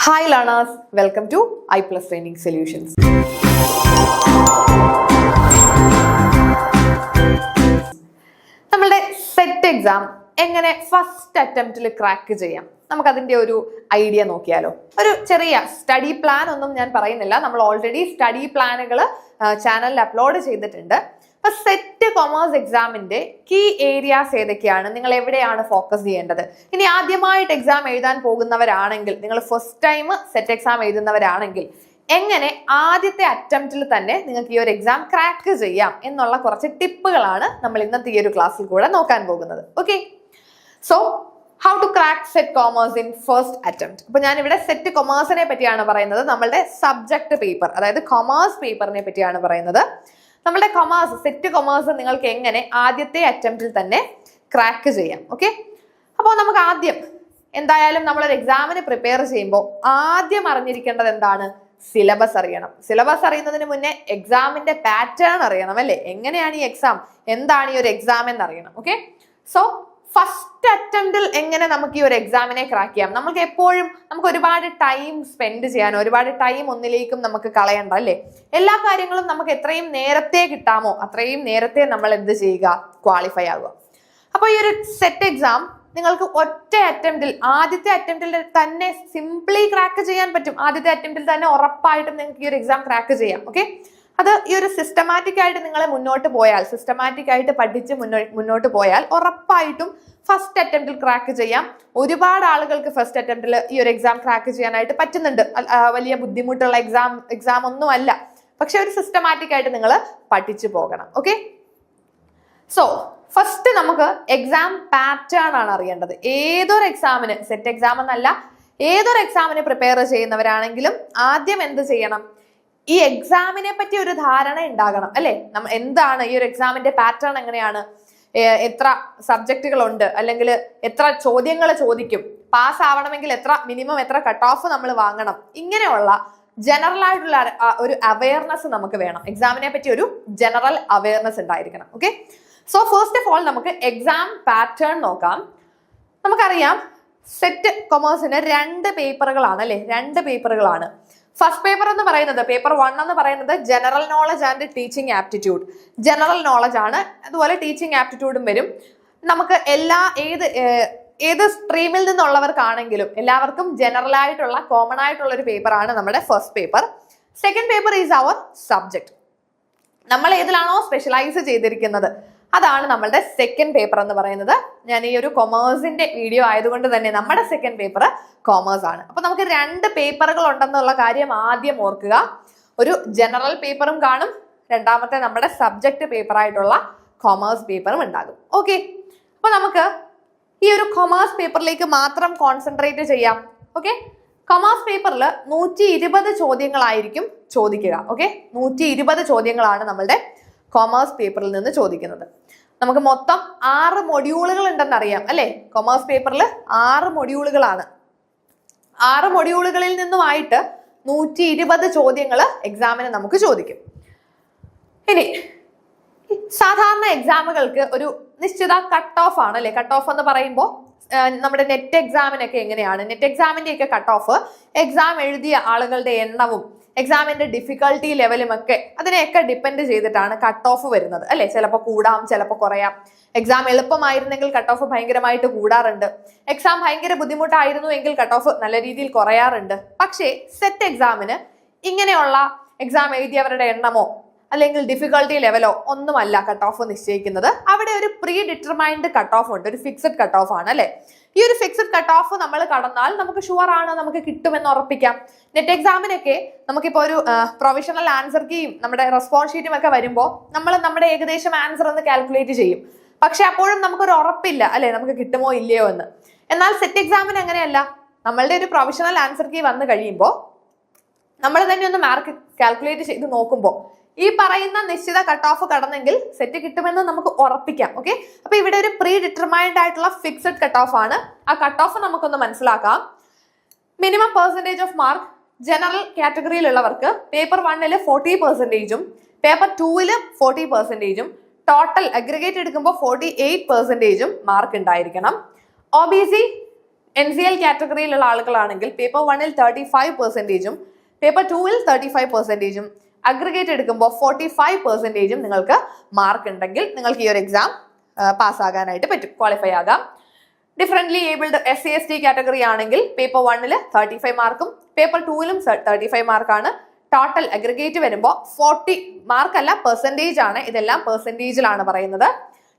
Hi learners, welcome to I Plus Training Solutions. നമ്മളുടെ set exam എങ്ങനെ first അറ്റംപ്റ്റിൽ crack ചെയ്യാം, നമുക്കതിന്റെ ഒരു ഐഡിയ നോക്കിയാലോ. ഒരു ചെറിയ സ്റ്റഡി പ്ലാൻ ഒന്നും ഞാൻ പറയുന്നില്ല, നമ്മൾ ഓൾറെഡി സ്റ്റഡി പ്ലാനുകൾ ചാനലിൽ അപ്ലോഡ് ചെയ്തിട്ടുണ്ട്. അപ്പൊ സെറ്റ് കൊമേഴ്സ് എക്സാമിന്റെ കീ ഏരിയാസ് ഏതൊക്കെയാണ്, നിങ്ങൾ എവിടെയാണ് ഫോക്കസ് ചെയ്യേണ്ടത്. ഇനി ആദ്യമായിട്ട് എക്സാം എഴുതാൻ പോകുന്നവരാണെങ്കിൽ, നിങ്ങൾ ഫസ്റ്റ് ടൈം സെറ്റ് എക്സാം എഴുതുന്നവരാണെങ്കിൽ എങ്ങനെ ആദ്യത്തെ അറ്റംപ്റ്റിൽ തന്നെ നിങ്ങൾക്ക് ഈ ഒരു എക്സാം ക്രാക്ക് ചെയ്യാം എന്നുള്ള കുറച്ച് ടിപ്പുകളാണ് നമ്മൾ ഇന്നത്തെ ഈ ഒരു ക്ലാസ്സിൽ കൂടെ നോക്കാൻ പോകുന്നത്. Okay, so how to crack SET commerce in first attempt. അപ്പൊ ഞാൻ ഇവിടെ സെറ്റ് കൊമേഴ്സിനെ പറ്റിയാണ് പറയുന്നത്, നമ്മളുടെ സബ്ജക്ട് പേപ്പർ, അതായത് കൊമേഴ്സ് പേപ്പറിനെ പറ്റിയാണ് പറയുന്നത്. നമ്മുടെ കൊമേഴ്സ്, സെറ്റ് കൊമേഴ്സ് നിങ്ങൾക്ക് എങ്ങനെ ആദ്യത്തെ അറ്റംപ്റ്റിൽ തന്നെ ക്രാക്ക് ചെയ്യാം. ഓക്കെ, അപ്പോൾ നമുക്ക് ആദ്യം എന്തായാലും നമ്മളൊരു എക്സാമിന് പ്രിപ്പയർ ചെയ്യുമ്പോൾ ആദ്യം അറിഞ്ഞിരിക്കേണ്ടത് എന്താണ്? സിലബസ് അറിയണം. സിലബസ് അറിയുന്നതിന് മുന്നേ എക്സാമിന്റെ പാറ്റേൺ അറിയണം, അല്ലേ? എങ്ങനെയാണ് ഈ എക്സാം, എന്താണ് ഈ ഒരു എക്സാം എന്നറിയണം. ഓക്കെ, സോ ഫസ്റ്റ് അറ്റംപ്റ്റിൽ എങ്ങനെ നമുക്ക് ഈ ഒരു എക്സാമിനെ ക്രാക്ക് ചെയ്യാം? നമുക്ക് എപ്പോഴും ഒരുപാട് ടൈം സ്പെൻഡ് ചെയ്യാനോ ഒരുപാട് ടൈം ഒന്നിലേക്കും നമുക്ക് കളയണ്ട, അല്ലേ? എല്ലാ കാര്യങ്ങളും നമുക്ക് എത്രയും നേരത്തെ കിട്ടാമോ അത്രയും നേരത്തെ നമ്മൾ എന്ത് ചെയ്യുക? ക്വാളിഫൈ ആകുക. അപ്പൊ ഈ ഒരു സെറ്റ് എക്സാം നിങ്ങൾക്ക് ഒറ്റ അറ്റംപ്റ്റിൽ, ആദ്യത്തെ അറ്റംപ്റ്റിൽ തന്നെ സിംപ്ലി ക്രാക്ക് ചെയ്യാൻ പറ്റും. ആദ്യത്തെ അറ്റംപ്റ്റിൽ തന്നെ ഉറപ്പായിട്ടും നിങ്ങൾക്ക് ഈ ഒരു എക്സാം ക്രാക്ക് ചെയ്യാം. ഓക്കെ, അത് ഈ ഒരു സിസ്റ്റമാറ്റിക് ആയിട്ട് നിങ്ങൾ മുന്നോട്ട് പോയാൽ, സിസ്റ്റമാറ്റിക് ആയിട്ട് പഠിച്ച് മുന്നോട്ട് പോയാൽ ഉറപ്പായിട്ടും ഫസ്റ്റ് അറ്റംപ്റ്റിൽ ക്രാക്ക് ചെയ്യാം. ഒരുപാട് ആളുകൾക്ക് ഫസ്റ്റ് അറ്റംപ്റ്റിൽ ഈ ഒരു എക്സാം ക്രാക്ക് ചെയ്യാനായിട്ട് പറ്റുന്നുണ്ട്. വലിയ ബുദ്ധിമുട്ടുള്ള എക്സാം ഒന്നും അല്ല, പക്ഷെ ഒരു സിസ്റ്റമാറ്റിക് ആയിട്ട് നിങ്ങൾ പഠിച്ചു പോകണം. ഓക്കെ, സോ ഫസ്റ്റ് നമുക്ക് എക്സാം പാറ്റേൺ ആണ് അറിയേണ്ടത്. ഏതൊരു എക്സാമിന്, സെറ്റ് എക്സാം എന്നല്ല, ഏതൊരു എക്സാമിന് പ്രിപ്പയർ ചെയ്യുന്നവരാണെങ്കിലും ആദ്യം എന്ത് ചെയ്യണം? ഈ എക്സാമിനെ പറ്റി ഒരു ധാരണ ഉണ്ടാകണം, അല്ലെ? എന്താണ് ഈ ഒരു എക്സാമിന്റെ പാറ്റേൺ, എങ്ങനെയാണ്, എത്ര സബ്ജക്റ്റുകളുണ്ട്, അല്ലെങ്കിൽ എത്ര ചോദ്യങ്ങൾ ചോദിക്കും, പാസ് ആവണമെങ്കിൽ മിനിമം എത്ര കട്ട് ഓഫ് നമ്മൾ വാങ്ങണം, ഇങ്ങനെയുള്ള ജനറൽ ആയിട്ടുള്ള ഒരു അവയർനെസ് നമുക്ക് വേണം. എക്സാമിനെ പറ്റി ഒരു ജനറൽ അവയർനെസ് ഉണ്ടായിരിക്കണം. Okay, so first of all നമുക്ക് എക്സാം പാറ്റേൺ നോക്കാം. നമുക്കറിയാം സെറ്റ് കൊമേഴ്സിന് 2 പേപ്പറുകളാണ്, അല്ലെ? 2 പേപ്പറുകളാണ്. ഫസ്റ്റ് പേപ്പർ എന്ന് പറയുന്നത്, പേപ്പർ 1 എന്ന് പറയുന്നത് general knowledge and teaching aptitude. General knowledge ആണ്, അതുപോലെ ടീച്ചിങ് ആപ്റ്റിറ്റ്യൂഡും വരും. നമുക്ക് ഏത് സ്ട്രീമിൽ നിന്നുള്ളവർക്കാണെങ്കിലും എല്ലാവർക്കും ജനറൽ ആയിട്ടുള്ള, കോമൺ ആയിട്ടുള്ള ഒരു പേപ്പറാണ് നമ്മുടെ first paper. Second paper is our subject. നമ്മൾ ഏതിലാണോ സ്പെഷ്യലൈസ് ചെയ്തിരിക്കുന്നത് അതാണ് നമ്മളുടെ സെക്കൻഡ് പേപ്പർ എന്ന് പറയുന്നത്. ഞാൻ ഈ ഒരു കൊമേഴ്സിന്റെ വീഡിയോ ആയതുകൊണ്ട് തന്നെ നമ്മുടെ സെക്കൻഡ് പേപ്പർ കൊമേഴ്സ് ആണ്. അപ്പൊ നമുക്ക് 2 പേപ്പറുകൾ ഉണ്ടെന്നുള്ള കാര്യം ആദ്യം ഓർക്കുക. ഒരു ജനറൽ പേപ്പറും കാണും, രണ്ടാമത്തെ നമ്മുടെ സബ്ജക്ട് പേപ്പർ ആയിട്ടുള്ള കൊമേഴ്സ് പേപ്പറും ഉണ്ടാകും. ഓക്കെ, അപ്പൊ നമുക്ക് ഈ ഒരു കൊമേഴ്സ് പേപ്പറിലേക്ക് മാത്രം കോൺസെൻട്രേറ്റ് ചെയ്യാം. ഓക്കെ, കൊമേഴ്സ് പേപ്പറിൽ 120 ചോദ്യങ്ങളായിരിക്കും ചോദിക്കുക. ഓക്കെ, 120 ചോദ്യങ്ങളാണ് നമ്മളുടെ കൊമേഴ്സ് പേപ്പറിൽ നിന്ന് ചോദിക്കുന്നത്. നമുക്ക് മൊത്തം 6 മൊഡ്യൂളുകൾ ഉണ്ടെന്നറിയാം, അല്ലെ? കൊമേഴ്സ് പേപ്പറിൽ 6 മൊഡ്യൂളുകളാണ്. 6 മൊഡ്യൂളുകളിൽ നിന്നുമായിട്ട് 120 ചോദ്യങ്ങൾ എക്സാമിന് നമുക്ക് ചോദിക്കും. ഇനി സാധാരണ എക്സാമുകൾക്ക് ഒരു നിശ്ചിത കട്ട് ഓഫ് ആണ്, അല്ലെ? കട്ട് ഓഫ് എന്ന് പറയുമ്പോൾ നമ്മുടെ നെറ്റ് എക്സാമിനൊക്കെ എങ്ങനെയാണ്? നെറ്റ് എക്സാമിന്റെ ഒക്കെ കട്ട് ഓഫ് എക്സാം എഴുതിയ ആളുകളുടെ എണ്ണവും എക്സാമിന്റെ ഡിഫിക്കൽട്ടി ലെവലും ഒക്കെ അതിനെയൊക്കെ ഡിപ്പെൻഡ് ചെയ്തിട്ടാണ് കട്ട് ഓഫ് വരുന്നത്, അല്ലെ? ചിലപ്പോൾ കൂടാം, ചിലപ്പോൾ കുറയാം. എക്സാം എളുപ്പമായിരുന്നെങ്കിൽ കട്ട് ഓഫ് ഭയങ്കരമായിട്ട് കൂടാറുണ്ട്. എക്സാം ഭയങ്കര ബുദ്ധിമുട്ടായിരുന്നു എങ്കിൽ കട്ട് ഓഫ് നല്ല രീതിയിൽ കുറയാറുണ്ട്. പക്ഷേ സെറ്റ് എക്സാമിന് ഇങ്ങനെയുള്ള എക്സാം എഴുതിയവരുടെ എണ്ണമോ അല്ലെങ്കിൽ ഡിഫിക്കൽട്ടി ലെവലോ ഒന്നുമല്ല കട്ട് ഓഫ് നിശ്ചയിക്കുന്നത്. അവിടെ ഒരു പ്രീ ഡിറ്റർമൈൻഡ് കട്ട് ഓഫ് ഉണ്ട്, ഒരു ഫിക്സഡ് കട്ട് ഓഫ് ആണ്, അല്ലെ? ഈ ഒരു ഫിക്സഡ് കട്ട് ഓഫ് നമ്മൾ കടന്നാൽ നമുക്ക് ഷുവർ ആണ്, നമുക്ക് കിട്ടുമെന്ന് ഉറപ്പിക്കാം. നെറ്റ് എക്സാമിനൊക്കെ നമുക്കിപ്പോൾ ഒരു പ്രൊവിഷണൽ ആൻസർ കീയും നമ്മുടെ റെസ്പോൺസ് ഷീറ്റും ഒക്കെ വരുമ്പോൾ നമ്മൾ നമ്മുടെ ഏകദേശം ആൻസർ ഒന്ന് കാൽക്കുലേറ്റ് ചെയ്യും. പക്ഷെ അപ്പോഴും നമുക്കൊരു ഉറപ്പില്ല, അല്ലെ? നമുക്ക് കിട്ടുമോ ഇല്ലയോ എന്ന്. എന്നാൽ സെറ്റ് എക്സാമിന് അങ്ങനെയല്ല. നമ്മളുടെ ഒരു പ്രൊവിഷണൽ ആൻസർ കീ വന്നു കഴിയുമ്പോൾ നമ്മൾ തന്നെ ഒന്ന് മാർക്ക് കാൽക്കുലേറ്റ് ചെയ്ത് നോക്കുമ്പോൾ ഈ പറയുന്ന നിശ്ചിത കട്ട് ഓഫ് കടന്നെങ്കിൽ സെറ്റ് കിട്ടുമെന്ന് നമുക്ക് ഉറപ്പിക്കാം. ഓക്കെ, അപ്പൊ ഇവിടെ ഒരു പ്രീ ഡിറ്റർമൈൻഡ് ആയിട്ടുള്ള ഫിക്സഡ് കട്ട് ഓഫ് ആണ്. ആ കട്ട് ഓഫ് നമുക്കൊന്ന് മനസ്സിലാക്കാം. Minimum percentage of mark general കാറ്റഗറിയിലുള്ളവർക്ക് പേപ്പർ 1 40%, പേപ്പർ 2 40%, ടോട്ടൽ അഗ്രിഗേറ്റ് എടുക്കുമ്പോൾ 48% മാർക്ക് ഉണ്ടായിരിക്കണം. ഒ ബി സി NCL കാറ്റഗറിയിലുള്ള ആളുകളാണെങ്കിൽ പേപ്പർ 1-ൽ 35%, പേപ്പർ 2-ൽ 35%, അഗ്രിഗേറ്റ് എടുക്കുമ്പോൾ 45% നിങ്ങൾക്ക് മാർക്ക് ഉണ്ടെങ്കിൽ നിങ്ങൾക്ക് ഈ ഒരു എക്സാം പാസ്സാകാനായിട്ട് പറ്റും, ക്വാളിഫൈ ആകാം. ഡിഫറെന്റ്ലി ഏബിൾഡ് SC/ST കാറ്റഗറി ആണെങ്കിൽ പേപ്പർ 1-ൽ 35 മാർക്കും പേപ്പർ 2-ലും 35 മാർക്കാണ്. ടോട്ടൽ അഗ്രിഗേറ്റ് വരുമ്പോൾ 40 മാർക്കല്ല, പെർസെന്റേജ് ആണ്, ഇതെല്ലാം പെർസെന്റേജിലാണ് പറയുന്നത്.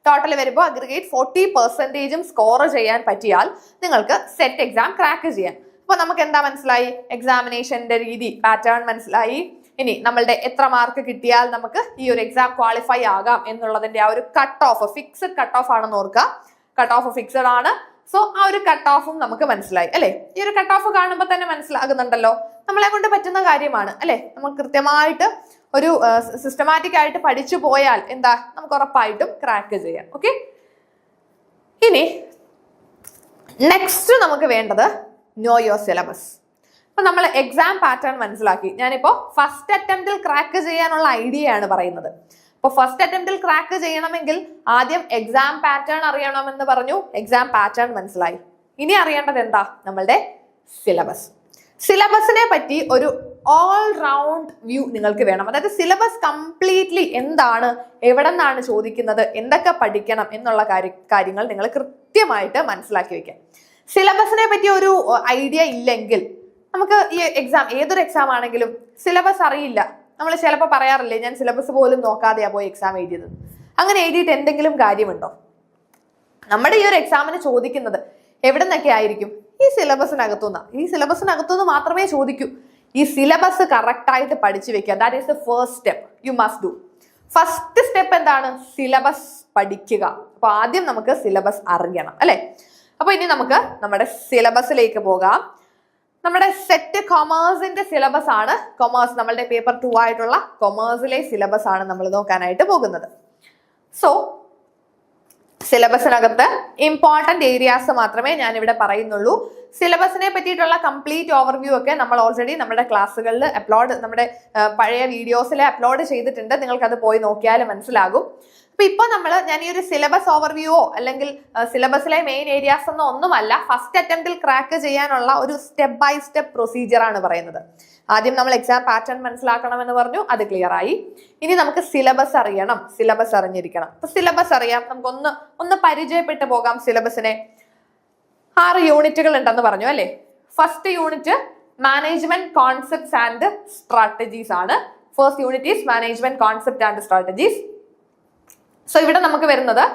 ടോട്ടൽ വരുമ്പോൾ അഗ്രിഗേറ്റ് 40% സ്കോർ ചെയ്യാൻ പറ്റിയാൽ നിങ്ങൾക്ക് സെറ്റ് എക്സാം ക്രാക്ക് ചെയ്യാം. അപ്പൊ നമുക്ക് എന്താ മനസ്സിലായി? എക്സാമിനേഷന്റെ രീതി, പാറ്റേൺ മനസ്സിലായി. ഇനി നമ്മളുടെ എത്ര മാർക്ക് കിട്ടിയാൽ നമുക്ക് ഈ ഒരു എക്സാം ക്വാളിഫൈ ആകാം എന്നുള്ളതിന്റെ ആ ഒരു cut off, fixed cut of ആണെന്ന് ഓർക്കുക. കട്ട് ഓഫ് ഫിക്സഡ് ആണ്. സോ ആ ഒരു കട്ട് ഓഫും നമുക്ക് മനസ്സിലായി അല്ലെ? ഈ ഒരു കട്ട് ഓഫ് കാണുമ്പോൾ തന്നെ മനസ്സിലാകുന്നുണ്ടല്ലോ, നമ്മളെ കൊണ്ട് പറ്റുന്ന കാര്യമാണ് അല്ലെ? നമ്മൾ കൃത്യമായിട്ട് ഒരു സിസ്റ്റമാറ്റിക് ആയിട്ട് പഠിച്ചു പോയാൽ എന്താ, നമുക്ക് ഉറപ്പായിട്ടും ക്രാക്ക് ചെയ്യാം. ഓക്കെ, ഇനി നെക്സ്റ്റ് നമുക്ക് വേണ്ടത് നോ യുവർ സിലബസ്. അപ്പൊ നമ്മൾ എക്സാം പാറ്റേൺ മനസ്സിലാക്കി. ഞാനിപ്പോ ഫസ്റ്റ് അറ്റംപ്റ്റിൽ ക്രാക്ക് ചെയ്യാനുള്ള ഐഡിയ ആണ് പറയുന്നത്. അപ്പൊ ഫസ്റ്റ് അറ്റംപ്റ്റിൽ ക്രാക്ക് ചെയ്യണമെങ്കിൽ ആദ്യം എക്സാം പാറ്റേൺ അറിയണമെന്ന് പറഞ്ഞു. എക്സാം പാറ്റേൺ മനസ്സിലായി. ഇനി അറിയേണ്ടത് എന്താ? നമ്മളുടെ സിലബസ്. സിലബസിനെ പറ്റി ഒരു ഓൾ റൗണ്ട് വ്യൂ നിങ്ങൾക്ക് വേണം. അതായത് സിലബസ് കംപ്ലീറ്റ്ലി എന്താണ്, എവിടെ നിന്നാണ് ചോദിക്കുന്നത്, എന്തൊക്കെ പഠിക്കണം എന്നുള്ള കാര്യങ്ങൾ നിങ്ങൾ കൃത്യമായിട്ട് മനസ്സിലാക്കി വെക്കാം. സിലബസിനെ പറ്റി ഒരു ഐഡിയ ഇല്ലെങ്കിൽ നമുക്ക് ഈ എക്സാം, ഏതൊരു എക്സാം ആണെങ്കിലും സിലബസ് അറിയില്ല. നമ്മൾ ചിലപ്പോൾ പറയാറില്ലേ, ഞാൻ സിലബസ് പോലും നോക്കാതെയാ പോയി എക്സാം എഴുതിയത്. അങ്ങനെ എഴുതിയിട്ട് എന്തെങ്കിലും കാര്യമുണ്ടോ? നമ്മുടെ ഈ ഒരു എക്സാമിന് ചോദിക്കുന്നത് എവിടെ നിന്നൊക്കെ ആയിരിക്കും? ഈ സിലബസിനകത്തുനിന്ന്. ഈ സിലബസിനകത്തുനിന്ന് മാത്രമേ ചോദിക്കൂ. ഈ സിലബസ് കറക്റ്റ് ആയിട്ട് പഠിച്ചു വെക്കുക. That is the first step you must do. First step എന്താണ്? സിലബസ് പഠിക്കുക. അപ്പൊ ആദ്യം നമുക്ക് സിലബസ് അറിയണം അല്ലെ? അപ്പൊ ഇനി നമുക്ക് നമ്മുടെ സിലബസിലേക്ക് പോകാം. നമ്മുടെ സെറ്റ് കൊമേഴ്സിന്റെ സിലബസ് ആണ്. കൊമേഴ്സ് നമ്മളുടെ പേപ്പർ 2 ആയിട്ടുള്ള കൊമേഴ്സിലെ സിലബസ് ആണ് നമ്മൾ നോക്കാനായിട്ട് പോകുന്നത്. സോ സിലബസിനകത്ത് ഇമ്പോർട്ടന്റ് ഏരിയാസ് മാത്രമേ ഞാൻ ഇവിടെ പറയുന്നുള്ളൂ. സിലബസിനെ പറ്റിയിട്ടുള്ള കംപ്ലീറ്റ് ഓവർവ്യൂ ഒക്കെ നമ്മൾ ഓൾറെഡി നമ്മുടെ ക്ലാസ്സുകളിൽ നമ്മുടെ പഴയ വീഡിയോസിൽ അപ്ലോഡ് ചെയ്തിട്ടുണ്ട്. നിങ്ങൾക്ക് അത് പോയി നോക്കിയാൽ മനസ്സിലാകും. അപ്പൊ ഇപ്പൊ ഞാൻ ഈ ഒരു സിലബസ് ഓവർവ്യൂവോ അല്ലെങ്കിൽ സിലബസിലെ മെയിൻ ഏരിയാസ് ഒന്നുമല്ല, ഫസ്റ്റ് അറ്റംപ്റ്റിൽ ക്രാക്ക് ചെയ്യാനുള്ള ഒരു സ്റ്റെപ്പ് ബൈ സ്റ്റെപ്പ് പ്രൊസീജിയർ ആണ് പറയുന്നത്. ആദ്യം നമ്മൾ എക്സാം പാറ്റേൺ മനസ്സിലാക്കണമെന്ന് പറഞ്ഞു, അത് ക്ലിയർ ആയി. ഇനി നമുക്ക് സിലബസ് അറിയണം, സിലബസ് അറിഞ്ഞിരിക്കണം. അപ്പൊ സിലബസ് അറിയാം, നമുക്കൊന്ന് പരിചയപ്പെട്ടു പോകാം സിലബസിനെ. 6 യൂണിറ്റുകൾ ഉണ്ടെന്ന് പറഞ്ഞു അല്ലെ? First unit management concepts and strategies ആണ്. First unit is management concept and strategies. So ഇവിടെ നമുക്ക് വരുന്നത്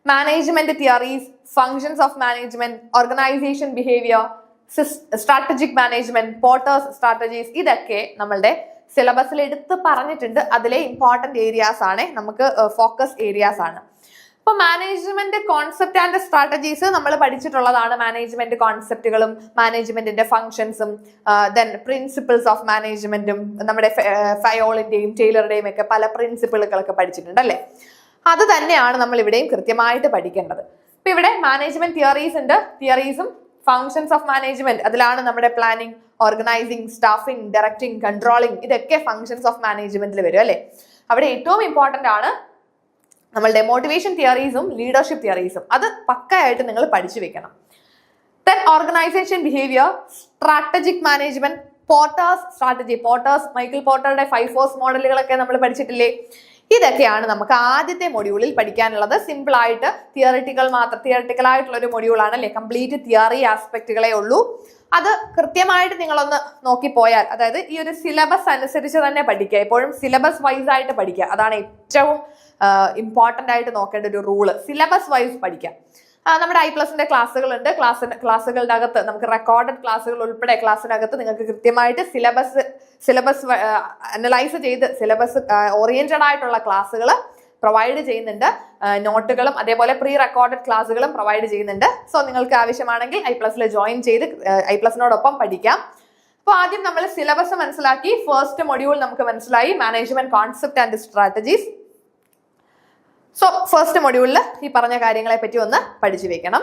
management theories, functions of management, organisation behaviour, strategic management, Porter's strategies, ഇതൊക്കെ നമ്മളുടെ സിലബസിൽ എടുത്ത് പറഞ്ഞിട്ടുണ്ട്. അതിലെ ഇമ്പോർട്ടന്റ് ഏരിയാസ് ആണ്, നമുക്ക് ഫോക്കസ് ഏരിയാസ് ആണ്. അപ്പൊ മാനേജ്മെന്റ് കോൺസെപ്റ്റ് ആൻഡ് സ്ട്രാറ്റജീസ് നമ്മൾ പഠിച്ചിട്ടുള്ളതാണ്. മാനേജ്മെന്റ് കോൺസെപ്റ്റുകളും മാനേജ്മെന്റിന്റെ ഫങ്ഷൻസും ദെൻ പ്രിൻസിപ്പിൾസ് ഓഫ് മാനേജ്മെന്റും നമ്മുടെ ഫയോളിന്റെയും ടൈലറുടെയും ഒക്കെ പല പ്രിൻസിപ്പിളുകളൊക്കെ പഠിച്ചിട്ടുണ്ട് അല്ലെ? അത് തന്നെയാണ് നമ്മൾ ഇവിടെയും കൃത്യമായിട്ട് പഠിക്കേണ്ടത്. ഇപ്പൊ ഇവിടെ മാനേജ്മെന്റ് തിയറീസ് ഉണ്ട്. തിയറീസും ഫങ്ഷൻസ് ഓഫ് മാനേജ്മെന്റ്, അതിലാണ് നമ്മുടെ planning, organising, staffing, directing, controlling, ഇതൊക്കെ ഫങ്ഷൻസ് ഓഫ് മാനേജ്മെന്റിൽ വരും അല്ലെ? അവിടെ ഏറ്റവും ഇമ്പോർട്ടന്റ് ആണ് നമ്മളുടെ മോട്ടിവേഷൻ തിയറീസും ലീഡർഷിപ്പ് തിയറീസും. അത് പക്കയായിട്ട് നിങ്ങൾ പഠിച്ചു വെക്കണം. Then organisation behaviour, strategic management, Porter's strategy, Porter's Michael പോർട്ടറുടെ 5 ഫോഴ്സ് മോഡലുകളൊക്കെ നമ്മൾ പഠിച്ചിട്ടില്ലേ? ഇതൊക്കെയാണ് നമുക്ക് ആദ്യത്തെ മൊഡ്യൂളിൽ പഠിക്കാനുള്ളത്. സിമ്പിൾ ആയിട്ട് തിയറിറ്റിക്കൽ ആയിട്ടുള്ള ഒരു മൊഡ്യൂളാണ് അല്ലെ? കംപ്ലീറ്റ് തിയറി ആസ്പെക്റ്റുകളെ ഉള്ളൂ. അത് കൃത്യമായിട്ട് നിങ്ങളൊന്ന് നോക്കിപ്പോയാൽ, അതായത് ഈ ഒരു സിലബസ് അനുസരിച്ച് തന്നെ പഠിക്കുക. എപ്പോഴും സിലബസ് വൈസ് ആയിട്ട് പഠിക്കുക. അതാണ് ഏറ്റവും ഇമ്പോർട്ടന്റ് ആയിട്ട് നോക്കേണ്ട ഒരു റൂള്. സിലബസ് വൈസ് പഠിക്കുക. നമ്മുടെ I+ന്റെ ക്ലാസ്സുകളുണ്ട്. ക്ലാസ്സുകളുടെ അകത്ത് നമുക്ക് റെക്കോർഡഡ് ക്ലാസ്സുകൾ ഉൾപ്പെടെ ക്ലാസ്സിനകത്ത് നിങ്ങൾക്ക് കൃത്യമായിട്ട് സിലബസ് അനലൈസ് ചെയ്ത് സിലബസ് ഓറിയന്റഡ് ആയിട്ടുള്ള ക്ലാസ്സുകൾ പ്രൊവൈഡ് ചെയ്യുന്നുണ്ട്. നോട്ടുകളും അതേപോലെ പ്രീ റെക്കോർഡഡ് ക്ലാസ്സുകളും പ്രൊവൈഡ് ചെയ്യുന്നുണ്ട്. സോ നിങ്ങൾക്ക് ആവശ്യമാണെങ്കിൽ I+ൽ ജോയിൻ ചെയ്ത് I+നോടൊപ്പം പഠിക്കാം. അപ്പോൾ ആദ്യം നമ്മൾ സിലബസ് മനസ്സിലാക്കി. ഫസ്റ്റ് മൊഡ്യൂൾ നമുക്ക് മനസ്സിലായി, management concept and strategies. So first മൊഡ്യൂളിൽ ഈ പറഞ്ഞ കാര്യങ്ങളെ പറ്റി ഒന്ന് പഠിച്ചു വെക്കണം.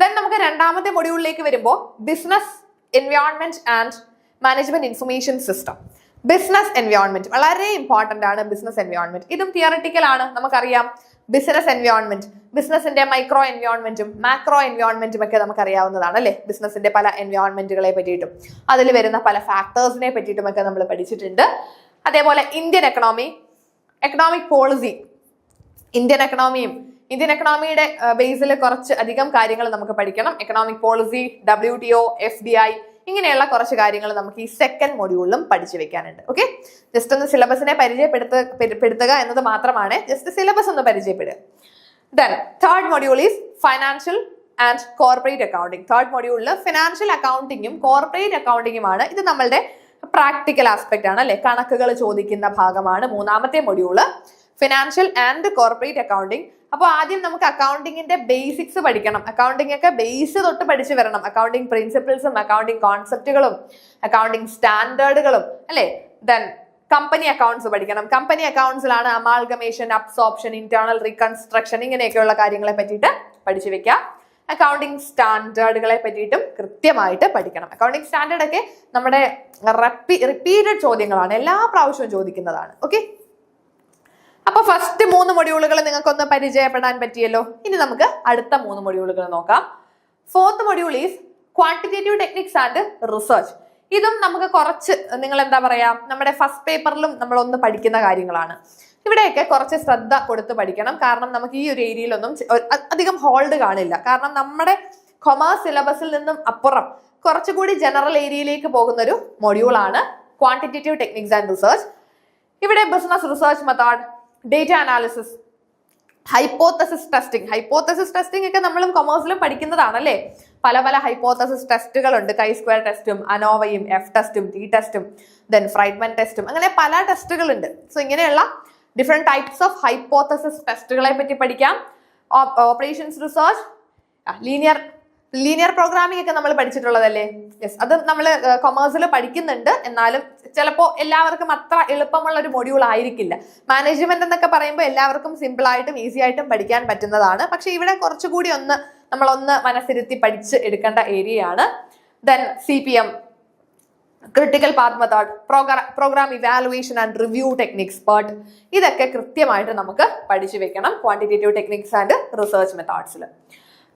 ദെൻ നമുക്ക് രണ്ടാമത്തെ മൊഡ്യൂളിലേക്ക് വരുമ്പോൾ business environment and management information system. Business environment വളരെ ഇമ്പോർട്ടന്റ് ആണ്. ബിസിനസ് എൻവയോൺമെന്റ് ഇതും തിയറിറ്റിക്കൽ ആണ്, നമുക്കറിയാം. ബിസിനസ് എൻവയോൺമെന്റ്, ബിസിനസിന്റെ മൈക്രോ എൻവയോൺമെന്റും മാക്രോ എൻവയോൺമെന്റും ഒക്കെ നമുക്ക് അറിയാവുന്നതാണ് അല്ലെ. ബിസിനസിന്റെ പല എൻവയോൺമെന്റുകളെ പറ്റിയിട്ടും അതിൽ വരുന്ന പല ഫാക്ടേഴ്സിനെ പറ്റിയിട്ടും ഒക്കെ നമ്മൾ പഠിച്ചിട്ടുണ്ട്. അതേപോലെ Indian economy, economic policy, Indian എക്കണോമിയുടെ ബേസിൽ കുറച്ച് അധികം കാര്യങ്ങൾ നമുക്ക് പഠിക്കണം. എക്കണോമിക് പോളിസി, WTO, FDI ഇങ്ങനെയുള്ള കുറച്ച് കാര്യങ്ങൾ നമുക്ക് ഈ സെക്കൻഡ് മൊഡ്യൂളിലും പഠിച്ചു വെക്കാനുണ്ട്. ഓക്കെ, ജസ്റ്റ് ഒന്ന് സിലബസിനെ പരിചയപ്പെടുത്തുക എന്നത് മാത്രമാണ്. ജസ്റ്റ് സിലബസ് ഒന്ന് പരിചയപ്പെടുക. Then third module is financial and corporate accounting. Third മൊഡ്യൂളിൽ ഫിനാൻഷ്യൽ അക്കൗണ്ടിങ്ങും കോർപ്പറേറ്റ് അക്കൗണ്ടിങ്ങുമാണ്. ഇത് നമ്മളുടെ പ്രാക്ടിക്കൽ ആസ്പെക്ട് ആണ് അല്ലെ, കണക്കുകൾ ചോദിക്കുന്ന ഭാഗമാണ് മൂന്നാമത്തെ module, financial and corporate accounting. അപ്പോൾ ആദ്യം നമുക്ക് അക്കൗണ്ടിങ്ങിന്റെ ബേസിക്സ് പഠിക്കണം. അക്കൗണ്ടിങ് ഒക്കെ ബേസ് തൊട്ട് പഠിച്ചു വരണം. അക്കൗണ്ടിങ് പ്രിൻസിപ്പിൾസും അക്കൗണ്ടിങ് കോൺസെപ്റ്റുകളും അക്കൗണ്ടിങ് സ്റ്റാൻഡേർഡുകളും അല്ലെ. ദെൻ കമ്പനി അക്കൗണ്ട്സ് പഠിക്കണം. കമ്പനി അക്കൗണ്ട്സിലാണ് അമാൽഗമേഷൻ, അബ്സോർപ്ഷൻ, ഇന്റേണൽ റീകൺസ്ട്രക്ഷൻ ഇങ്ങനെയൊക്കെയുള്ള കാര്യങ്ങളെ പറ്റിയിട്ട് പഠിച്ചു വെക്കാം. അക്കൗണ്ടിങ് സ്റ്റാൻഡേർഡുകളെ പറ്റിയിട്ടും കൃത്യമായിട്ട് പഠിക്കണം. അക്കൗണ്ടിങ് സ്റ്റാൻഡേർഡ് ഒക്കെ നമ്മുടെ റിപ്പീറ്റഡ് ചോദ്യങ്ങളാണ്, എല്ലാ പ്രാവശ്യവും ചോദിക്കുന്നതാണ്. ഓക്കെ, അപ്പൊ ഫസ്റ്റ് 3 മൊഡ്യൂളുകൾ നിങ്ങൾക്കൊന്ന് പരിചയപ്പെടാൻ പറ്റിയല്ലോ. ഇനി നമുക്ക് അടുത്ത 3 മൊഡ്യൂളുകൾ നോക്കാം. Fourth module is quantitative techniques and research. ഇതും നമുക്ക് കുറച്ച് നിങ്ങൾ എന്താ പറയാ, നമ്മുടെ ഫസ്റ്റ് പേപ്പറിലും നമ്മൾ ഒന്ന് പഠിക്കുന്ന കാര്യങ്ങളാണ്. ഇവിടെയൊക്കെ കുറച്ച് ശ്രദ്ധ കൊടുത്ത് പഠിക്കണം. കാരണം നമുക്ക് ഈ ഒരു ഏരിയയിലൊന്നും അധികം ഹോൾഡ് കാണില്ല. കാരണം നമ്മുടെ കൊമേഴ്സ് സിലബസിൽ നിന്നും അപ്പുറം കുറച്ചുകൂടി ജനറൽ ഏരിയയിലേക്ക് പോകുന്ന ഒരു മൊഡ്യൂളാണ് ക്വാണ്ടിറ്റേറ്റീവ് ടെക്നിക്സ് ആൻഡ് റിസർച്ച്. ഇവിടെ business research method, data analysis, hypothesis testing ഒക്കെ നമ്മളും കൊമേഴ്സിലും പഠിക്കുന്നതാണല്ലേ. പല പല ഹൈപ്പോത്തസിസ് ടെസ്റ്റുകളുണ്ട്. Chi-square ടെസ്റ്റും അനോവയും F ടെസ്റ്റും T ടെസ്റ്റും ദെൻ ഫ്രൈഡ്മൻ ടെസ്റ്റും അങ്ങനെ പല ടെസ്റ്റുകളുണ്ട്. സോ ഇങ്ങനെയുള്ള ഡിഫറെന്റ് ടൈപ്സ് ഓഫ് ഹൈപ്പോത്തസിസ് ടെസ്റ്റുകളെ പറ്റി പഠിക്കാം. ഓപ്പറേഷൻസ് റിസർച്ച്, ലീനിയർ പ്രോഗ്രാമിംഗ് ഒക്കെ നമ്മൾ പഠിച്ചിട്ടുള്ളതല്ലേ. യെസ്, അത് നമ്മൾ കൊമേഴ്സിൽ പഠിക്കുന്നുണ്ട്. എന്നാലും ചിലപ്പോൾ എല്ലാവർക്കും അത്ര എളുപ്പമുള്ള ഒരു മൊഡ്യൂൾ ആയിരിക്കില്ല. മാനേജ്മെന്റ് എന്നൊക്കെ പറയുമ്പോൾ എല്ലാവർക്കും സിമ്പിൾ ആയിട്ടും ഈസി ആയിട്ടും പഠിക്കാൻ പറ്റുന്നതാണ്. പക്ഷെ ഇവിടെ കുറച്ചുകൂടി നമ്മളൊന്ന് മനസ്സിരുത്തി പഠിച്ച് എടുക്കേണ്ട ഏരിയയാണ്. Then CPM, critical path method, programme evaluation and review techniques, PERT ഇതൊക്കെ കൃത്യമായിട്ട് നമുക്ക് പഠിച്ചു വെക്കണം ക്വാണ്ടിറ്റേറ്റീവ് ടെക്നിക്സ് ആൻഡ് റിസർച്ച് മെത്തേഡ്സിൽ.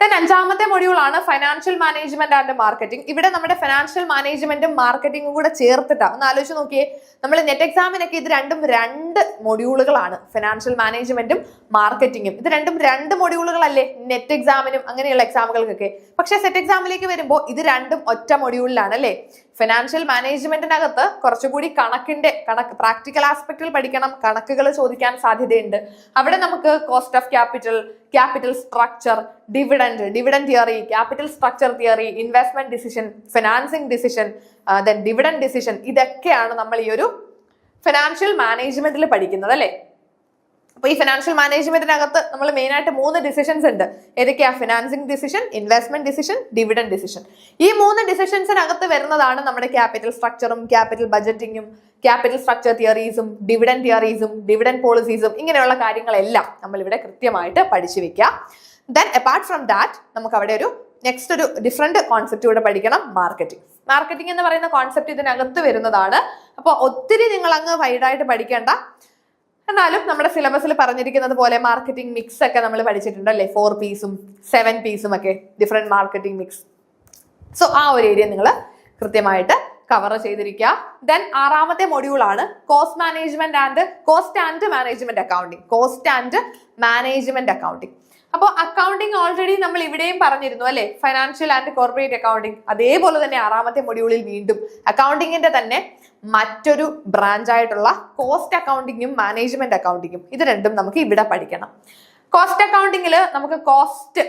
ദെൻ 5ാമത്തെ മൊഡ്യൂൾ ആണ് ഫൈനാൻഷ്യൽ മാനേജ്മെന്റ് ആൻഡ് മാർക്കറ്റിംഗ്. ഇവിടെ നമ്മുടെ ഫൈനാൻഷ്യൽ മാനേജ്മെന്റും മാർക്കറ്റിംഗും കൂടെ ചേർത്തിട്ടാണ്. ഒന്ന് ആലോചിച്ച് നോക്കിയേ, നമ്മൾ നെറ്റ് എക്സാമിനൊക്കെ ഇത് രണ്ടും 2 മൊഡ്യൂളുകളാണ്. ഫൈനാൻഷ്യൽ മാനേജ്മെന്റും മാർക്കറ്റിംഗും ഇത് രണ്ടും 2 മൊഡ്യൂളുകളല്ലേ നെറ്റ് എക്സാമിനും അങ്ങനെയുള്ള എക്സാമുകൾക്കൊക്കെ. പക്ഷെ സെറ്റ് എക്സാമിലേക്ക് വരുമ്പോൾ ഇത് രണ്ടും ഒറ്റ മൊഡ്യൂളിലാണ് അല്ലേ. ഫിനാൻഷ്യൽ മാനേജ്മെന്റിനകത്ത് കുറച്ചുകൂടി പ്രാക്ടിക്കൽ ആസ്പെക്റ്റിൽ പഠിക്കണം. കണക്കുകൾ ചോദിക്കാൻ സാധ്യതയുണ്ട്. അവിടെ നമുക്ക് cost of capital structure, dividend theory, capital structure theory, investment decision, financing decision, then dividend decision ഇതൊക്കെയാണ് നമ്മൾ ഈ ഒരു ഫിനാൻഷ്യൽ മാനേജ്മെന്റിൽ പഠിക്കുന്നത് അല്ലെ. അപ്പൊ ഈ ഫിനാൻഷ്യൽ മാനേജ്മെന്റിനകത്ത് നമ്മൾ മെയിൻ ആയിട്ട് 3 ഡിസിഷൻസ് ഉണ്ട്. ഏതൊക്കെയാ? Financing decision, investment decision, dividend decision. ഈ 3 ഡിസിഷൻസിനകത്ത് വരുന്നതാണ് നമ്മുടെ ക്യാപിറ്റൽ സ്ട്രക്ചറും ക്യാപിറ്റൽ ബജറ്റിങ്ങും ക്യാപിറ്റൽ സ്ട്രക്ചർ തിയറീസും ഡിവിഡൻഡ് പോളിസീസും ഇങ്ങനെയുള്ള കാര്യങ്ങളെല്ലാം നമ്മൾ ഇവിടെ കൃത്യമായിട്ട് പഠിച്ചു വെക്കുക. ദെൻ അപ്പാർട്ട് ഫ്രം ദാറ്റ് നമുക്ക് അവിടെ ഒരു ഡിഫറെന്റ് കോൺസെപ്റ്റ് ഇവിടെ പഠിക്കണം, മാർക്കറ്റിംഗ് എന്ന് പറയുന്ന കോൺസെപ്റ്റ് ഇതിനകത്ത് വരുന്നതാണ്. അപ്പോൾ ഒത്തിരി നിങ്ങൾ അങ്ങ് വൈഡായിട്ട് പഠിക്കേണ്ട. എന്നാലും നമ്മുടെ സിലബസിൽ പറഞ്ഞിരിക്കുന്നത് പോലെ മാർക്കറ്റിംഗ് മിക്സ് ഒക്കെ നമ്മൾ പഠിച്ചിട്ടുണ്ട് അല്ലേ. 4 P'സും 7 P'സും ഒക്കെ ഡിഫറെന്റ് മാർക്കറ്റിംഗ് മിക്സ്. സോ ആ ഒരു ഏരിയ നിങ്ങൾ കൃത്യമായിട്ട് കവർ ചെയ്തിരിക്കുക. ദെൻ 6ാമത്തെ മൊഡ്യൂൾ ആണ് കോസ്റ്റ് ആൻഡ് മാനേജ്മെന്റ് അക്കൗണ്ടിങ്. അപ്പോൾ അക്കൗണ്ടിങ് ഓൾറെഡി നമ്മൾ ഇവിടെയും പറഞ്ഞിരുന്നു അല്ലെ, ഫൈനാൻഷ്യൽ ആൻഡ് കോർപ്പറേറ്റ് അക്കൗണ്ടിങ്. അതേപോലെ തന്നെ 6ാമത്തെ മൊഡ്യൂളിൽ വീണ്ടും അക്കൗണ്ടിങ്ങിന്റെ തന്നെ മറ്റൊരു ബ്രാഞ്ച് ആയിട്ടുള്ള കോസ്റ്റ് അക്കൗണ്ടിങ്ങും മാനേജ്മെന്റ് അക്കൗണ്ടിങ്ങും ഇത് രണ്ടും നമുക്ക് ഇവിടെ പഠിക്കണം. കോസ്റ്റ് അക്കൗണ്ടിങ്ങിൽ നമുക്ക്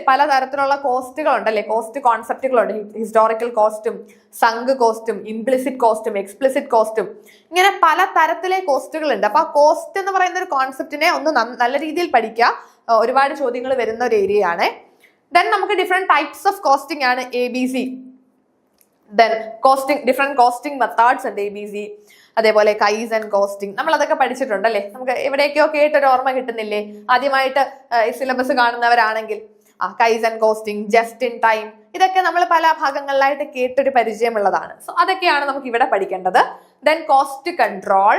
പലതരത്തിലുള്ള കോസ്റ്റുകൾ ഉണ്ടല്ലേ, കോസ്റ്റ് കോൺസെപ്റ്റുകളുണ്ട്. ഹിസ്റ്റോറിക്കൽ കോസ്റ്റും സങ്ക് കോസ്റ്റും ഇംപ്ലിസിറ്റ് കോസ്റ്റും എക്സ്പ്ലിസിറ്റ് കോസ്റ്റും ഇങ്ങനെ പല തരത്തിലെ കോസ്റ്റുകൾ ഉണ്ട്. അപ്പൊ ആ കോസ്റ്റ് എന്ന് പറയുന്ന ഒരു കോൺസെപ്റ്റിനെ ഒന്ന് നല്ല രീതിയിൽ പഠിക്കുക. ഒരുപാട് ചോദ്യങ്ങൾ വരുന്ന ഒരു ഏരിയ ആണ്. ദെൻ നമുക്ക് ഡിഫറെന്റ് ടൈപ്സ് ഓഫ് കോസ്റ്റിംഗ് ആണ് ABC. Then different costing methods ഉണ്ട് ABC. അതേപോലെ കൈസൻ കോസ്റ്റിംഗ് നമ്മൾ അതൊക്കെ പഠിച്ചിട്ടുണ്ടല്ലേ. നമുക്ക് എവിടെയൊക്കെയോ കേട്ടൊരു ഓർമ്മ കിട്ടുന്നില്ലേ? ആദ്യമായിട്ട് സിലബസ് കാണുന്നവരാണെങ്കിൽ kaizen costing, just in time ഇതൊക്കെ നമ്മൾ പല ഭാഗങ്ങളിലായിട്ട് കേട്ടൊരു പരിചയമുള്ളതാണ്. സോ അതൊക്കെയാണ് നമുക്ക് ഇവിടെ പഠിക്കേണ്ടത്. Then cost control,